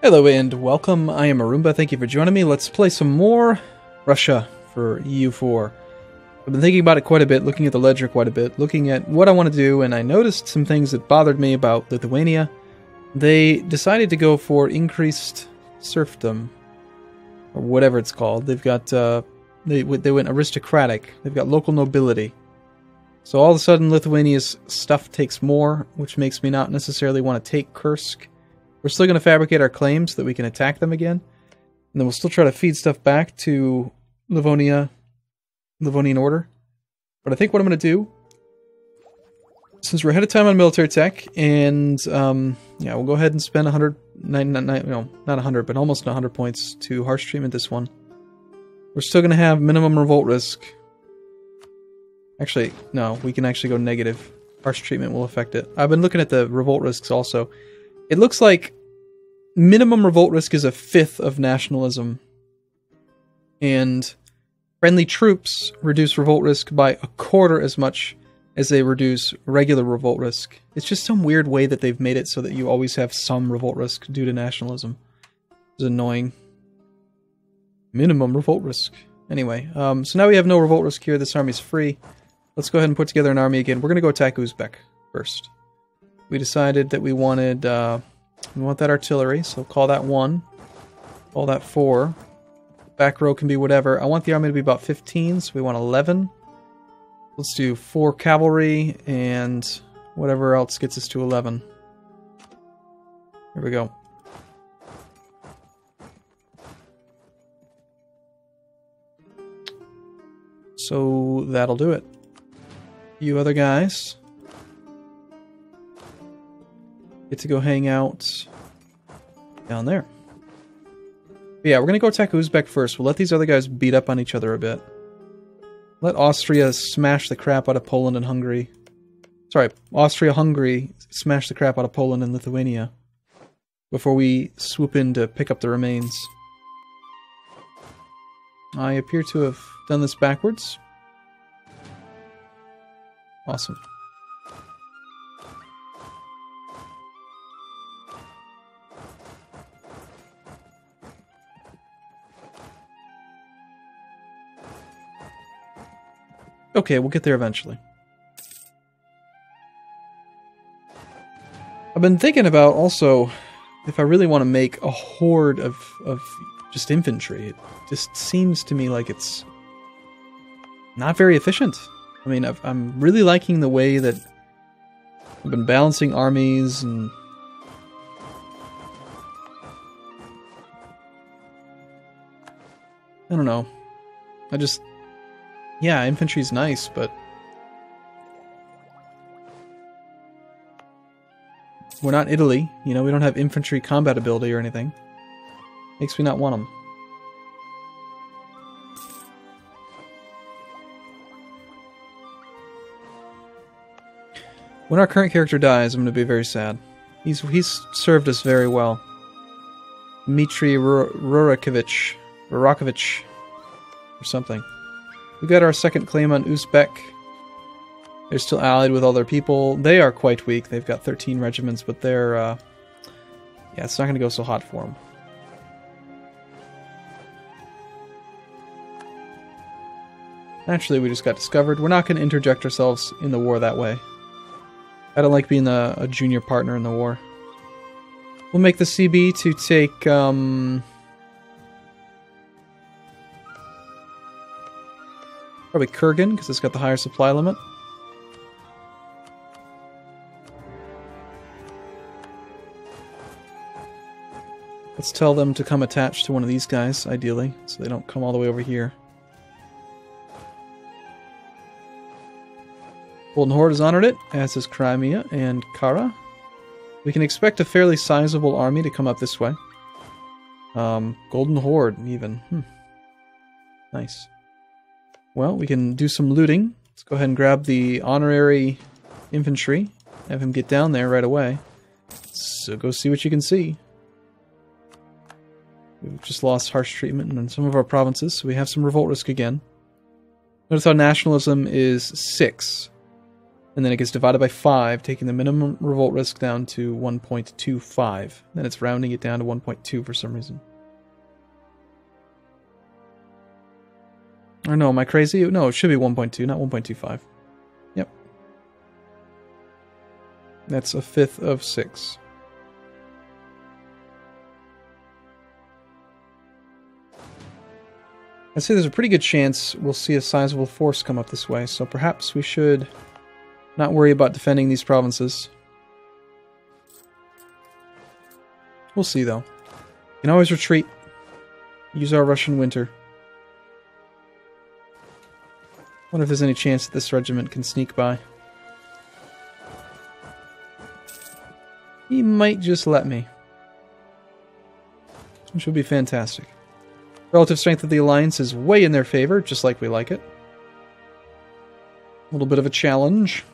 Hello and welcome, I am Arumba, thank you for joining me. Let's play some more Russia for EU4. I've been thinking about it quite a bit, looking at the ledger quite a bit, looking at what I want to do, and I noticed some things that bothered me about Lithuania. They decided to go for increased serfdom, or whatever it's called. They've got, they went aristocratic, they've got local nobility. So all of a sudden Lithuania's stuff takes more, which makes me not necessarily want to take Kursk. We're still going to fabricate our claims so that we can attack them again. And then we'll still try to feed stuff back to Livonian order. But I think what I'm going to do, since we're ahead of time on military tech, and yeah, we'll go ahead and spend 100, but almost 100 points to harsh treatment this one. We're still going to have minimum revolt risk. Actually, no, we can actually go negative. Harsh treatment will affect it. I've been looking at the revolt risks also. It looks like minimum revolt risk is 1/5 of nationalism. And friendly troops reduce revolt risk by 1/4 as much as they reduce regular revolt risk. It's just some weird way that they've made it so that you always have some revolt risk due to nationalism. It's annoying. Minimum revolt risk. Anyway, so now we have no revolt risk here. This army's free. Let's go ahead and put together an army again. We're going to go attack Uzbek first. We decided that we wanted, we want that artillery, so call that 1. Call that 4. Back row can be whatever. I want the army to be about 15, so we want 11. Let's do 4 cavalry, and whatever else gets us to 11. Here we go. So that'll do it. You other guys get to go hang out down there. But yeah, we're going to go attack Uzbek first. We'll let these other guys beat up on each other a bit. Let Austria smash the crap out of Poland and Hungary. Sorry, Austria-Hungary smash the crap out of Poland and Lithuania before we swoop in to pick up the remains. I appear to have done this backwards. Awesome. Okay, we'll get there eventually. I've been thinking about also if I really want to make a horde of just infantry. It just seems to me like it's not very efficient. I mean, I'm really liking the way that I've been balancing armies and I don't know. Yeah, infantry's nice, but we're not Italy, you know, we don't have infantry combat ability or anything. Makes me not want them. When our current character dies, I'm going to be very sad. He's served us very well. Dmitry Rurakovich, or something. We got our second claim on Uzbek. They're still allied with all their people. They are quite weak. They've got 13 regiments, but they're, yeah, it's not going to go so hot for them. Actually, we just got discovered. We're not going to interject ourselves in the war that way. I don't like being a junior partner in the war. We'll make the CB to take, probably Kurgan, because it's got the higher supply limit. Let's tell them to come attached to one of these guys, ideally, so they don't come all the way over here. Golden Horde has honored it, as is Crimea and Kara. We can expect a fairly sizable army to come up this way. Golden Horde, even. Nice. Well, we can do some looting. Let's go ahead and grab the honorary infantry. Have him get down there right away. So go see what you can see. We've just lost harsh treatment in some of our provinces, so we have some revolt risk again. Notice how nationalism is 6. And then it gets divided by 5, taking the minimum revolt risk down to 1.25. Then it's rounding it down to 1.2 for some reason. Or no, am I crazy? No, it should be 1.2, not 1.25. Yep. That's a fifth of 6. I'd say there's a pretty good chance we'll see a sizable force come up this way, so perhaps we should not worry about defending these provinces. We'll see, though. We can always retreat. Use our Russian winter. Wonder if there's any chance that this regiment can sneak by. He might just let me. Which would be fantastic. Relative strength of the Alliance is way in their favor, just like we like it. A little bit of a challenge.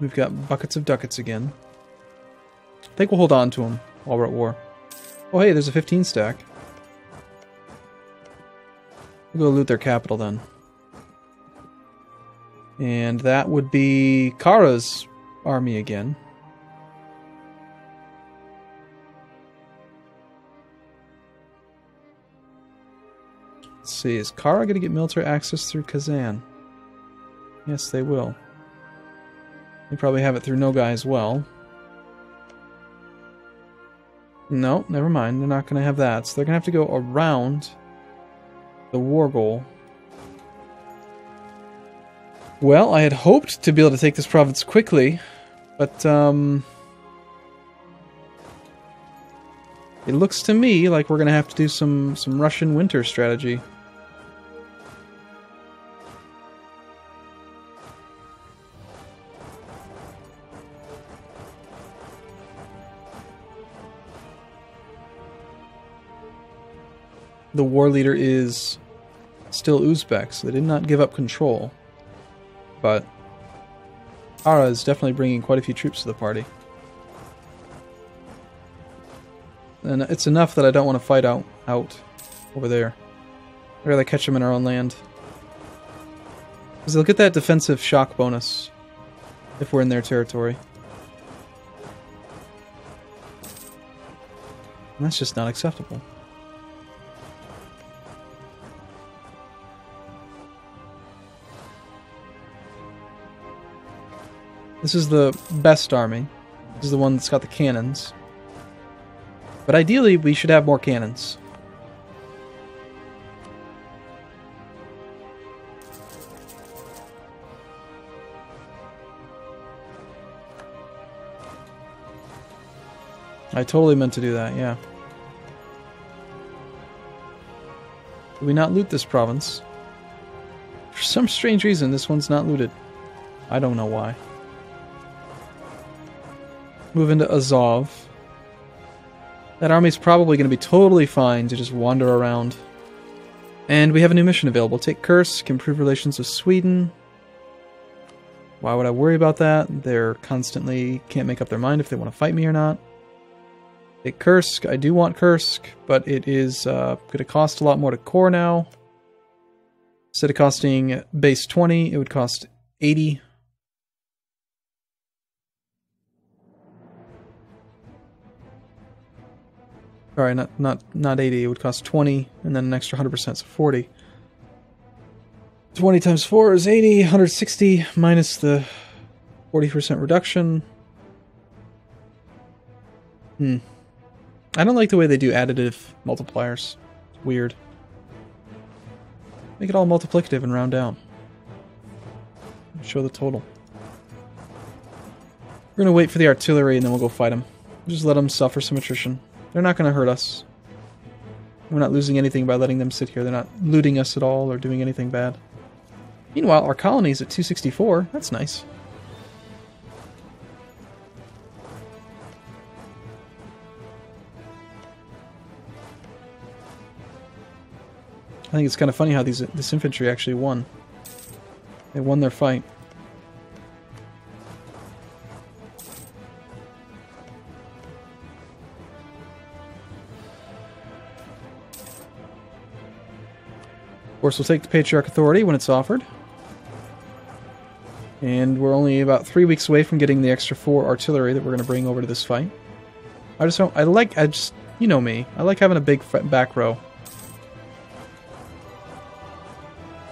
We've got buckets of ducats again. I think we'll hold on to them while we're at war. Oh hey, there's a 15 stack. We'll go loot their capital then. And that would be Kara's army again. Let's see, is Kara going to get military access through Kazan? Yes, they will. They probably have it through Nogai as well. No, never mind. They're not going to have that. So they're going to have to go around the war goal. Well, I had hoped to be able to take this province quickly, but it looks to me like we're going to have to do some Russian winter strategy. The war leader is still Uzbek, so they did not give up control. But Ara is definitely bringing quite a few troops to the party. And it's enough that I don't want to fight out over there. I'd rather catch them in our own land. Because they'll get that defensive shock bonus if we're in their territory. And that's just not acceptable. This is the best army. This is the one that's got the cannons. But ideally, we should have more cannons. I totally meant to do that, yeah. Did we not loot this province? For some strange reason, this one's not looted. I don't know why. Move into Azov. That army's probably going to be totally fine to just wander around. And we have a new mission available. Take Kursk, improve relations with Sweden. Why would I worry about that? They're constantly can't make up their mind if they want to fight me or not. Take Kursk. I do want Kursk, but it is going to cost a lot more to core now. Instead of costing base 20, it would cost 80. Sorry, not 80, it would cost 20, and then an extra 100%, so 40. 20 times 4 is 80, 160 minus the 40% reduction. I don't like the way they do additive multipliers. It's weird. Make it all multiplicative and round down. Show the total. We're gonna wait for the artillery and then we'll go fight them. Just let them suffer some attrition. They're not going to hurt us. We're not losing anything by letting them sit here. They're not looting us at all or doing anything bad. Meanwhile, our colony's at 264. That's nice. I think it's kind of funny how this infantry actually won. They won their fight. Of course, we'll take the Patriarch Authority when it's offered. And we're only about 3 weeks away from getting the extra 4 artillery that we're going to bring over to this fight. You know me. I like having a big back row.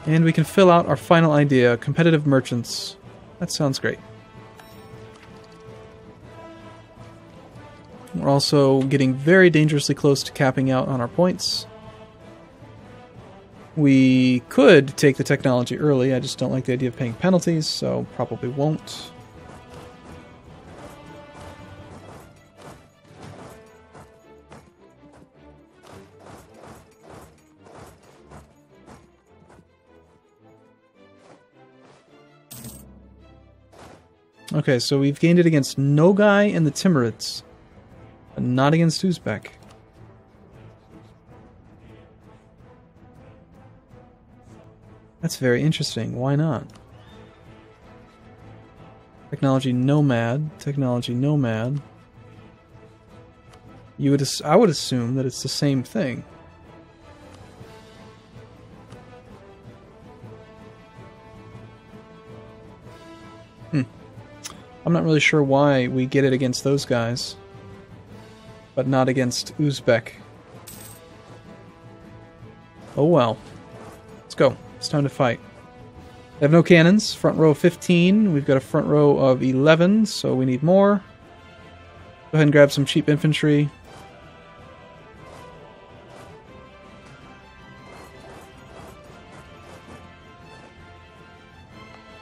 And we can fill out our final idea, competitive merchants. That sounds great. We're also getting very dangerously close to capping out on our points. We could take the technology early, I just don't like the idea of paying penalties, so probably won't. Okay, so we've gained it against Nogai and the Timurids, but not against Uzbek. That's very interesting. Why not? Technology nomad. Technology nomad. I would assume that it's the same thing. I'm not really sure why we get it against those guys, but not against Uzbek. Oh well. Let's go. It's time to fight. They have no cannons. Front row of 15. We've got a front row of 11, so we need more. Go ahead and grab some cheap infantry.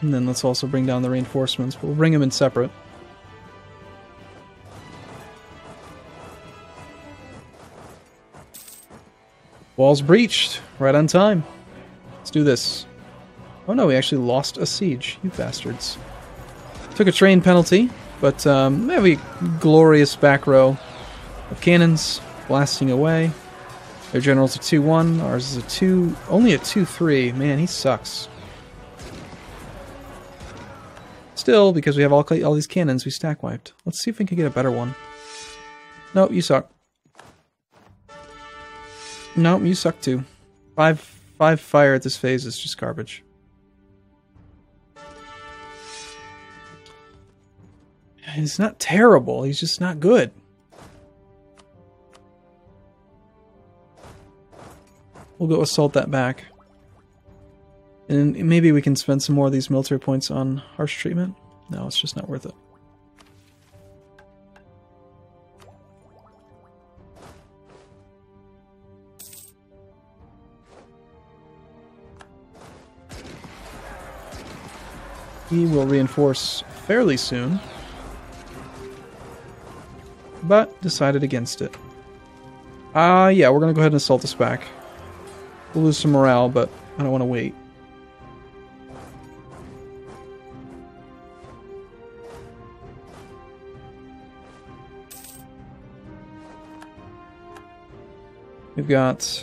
And then let's also bring down the reinforcements, but we'll bring them in separate. Walls breached. Right on time. Let's do this. Oh no, we actually lost a siege. You bastards. Took a train penalty, but we have a glorious back row of cannons blasting away. Their general's a 2-1. Ours is only a 2-3. Man, he sucks. Still, because we have all these cannons, we stack wiped. Let's see if we can get a better one. Nope, you suck. Nope, you suck too. Five fire at this phase is just garbage. He's not terrible, he's just not good. We'll go assault that back. And maybe we can spend some more of these military points on harsh treatment. No, it's just not worth it. He will reinforce fairly soon, but decided against it. Yeah, we're going to go ahead and assault this back. We'll lose some morale, but I don't want to wait. We've got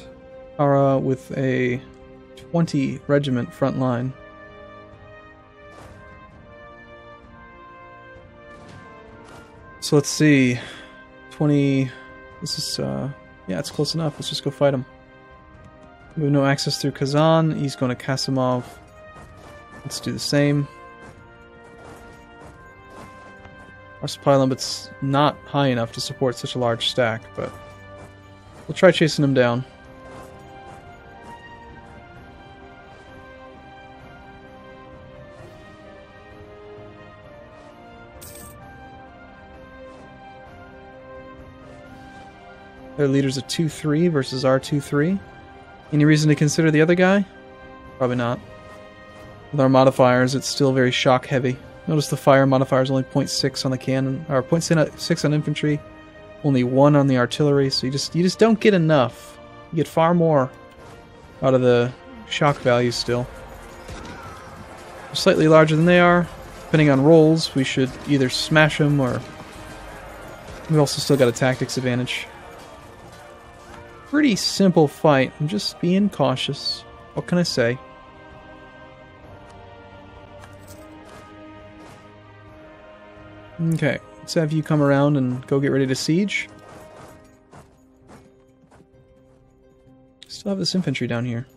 Ara with a 20 regiment front line. So let's see. 20... This is, yeah, it's close enough. Let's just go fight him. We have no access through Kazan. He's going to Kasimov. Let's do the same. Our supply limit's not high enough to support such a large stack, but we'll try chasing him down. Their leader's a 2-3 versus our 2-3. Any reason to consider the other guy? Probably not. With our modifiers, it's still very shock heavy. Notice the fire modifier is only 0.6 on the cannon, or 0.6 on infantry, only 1 on the artillery. So you just don't get enough. You get far more out of the shock value still. We're slightly larger than they are. Depending on rolls, we should either smash them or we've also still got a tactics advantage. Pretty simple fight. I'm just being cautious. What can I say? Okay, let's have you come around and go get ready to siege. Still have this infantry down here.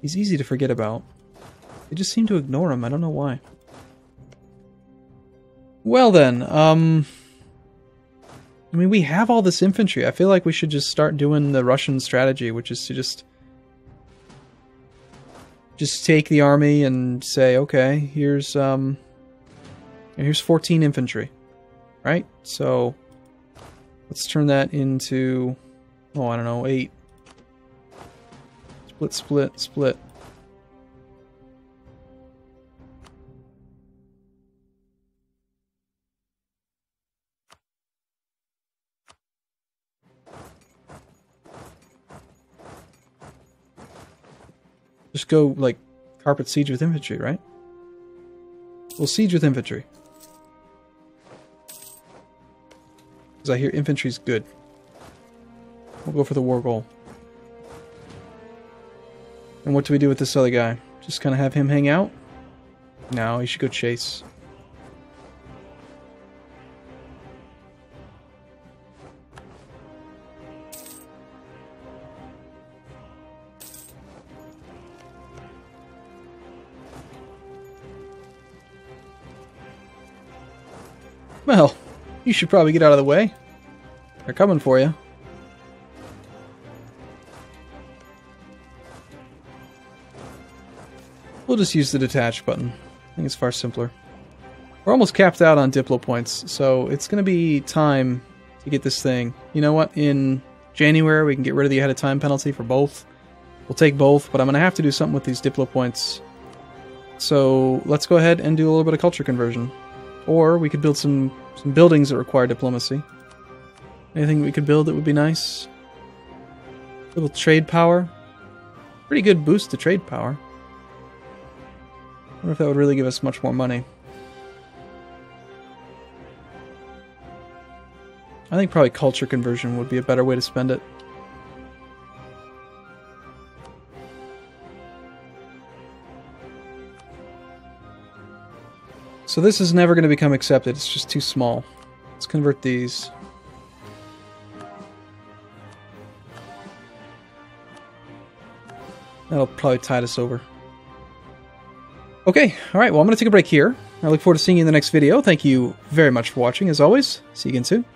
He's easy to forget about. They just seem to ignore him. I don't know why. Well then, I mean, we have all this infantry. I feel like we should just start doing the Russian strategy, which is to just take the army and say, okay, here's 14 infantry, right? So let's turn that into, oh, I don't know, 8. Split, split, split. Just go, like, carpet siege with infantry, right? We'll siege with infantry. Because I hear infantry's good. We'll go for the war goal. And what do we do with this other guy? Just kind of have him hang out? No, he should go chase. Well, you should probably get out of the way. They're coming for you. We'll just use the detach button. I think it's far simpler. We're almost capped out on Diplo points, so it's going to be time to get this thing. You know what? In January, we can get rid of the ahead of time penalty for both. We'll take both, but I'm going to have to do something with these Diplo points. So let's go ahead and do a little bit of culture conversion. Or we could build some buildings that require diplomacy. Anything we could build that would be nice? A little trade power. Pretty good boost to trade power. I wonder if that would really give us much more money. I think probably culture conversion would be a better way to spend it. So this is never going to become accepted. It's just too small. Let's convert these. That'll probably tide us over. Okay, alright, well I'm going to take a break here. I look forward to seeing you in the next video. Thank you very much for watching, as always. See you again soon.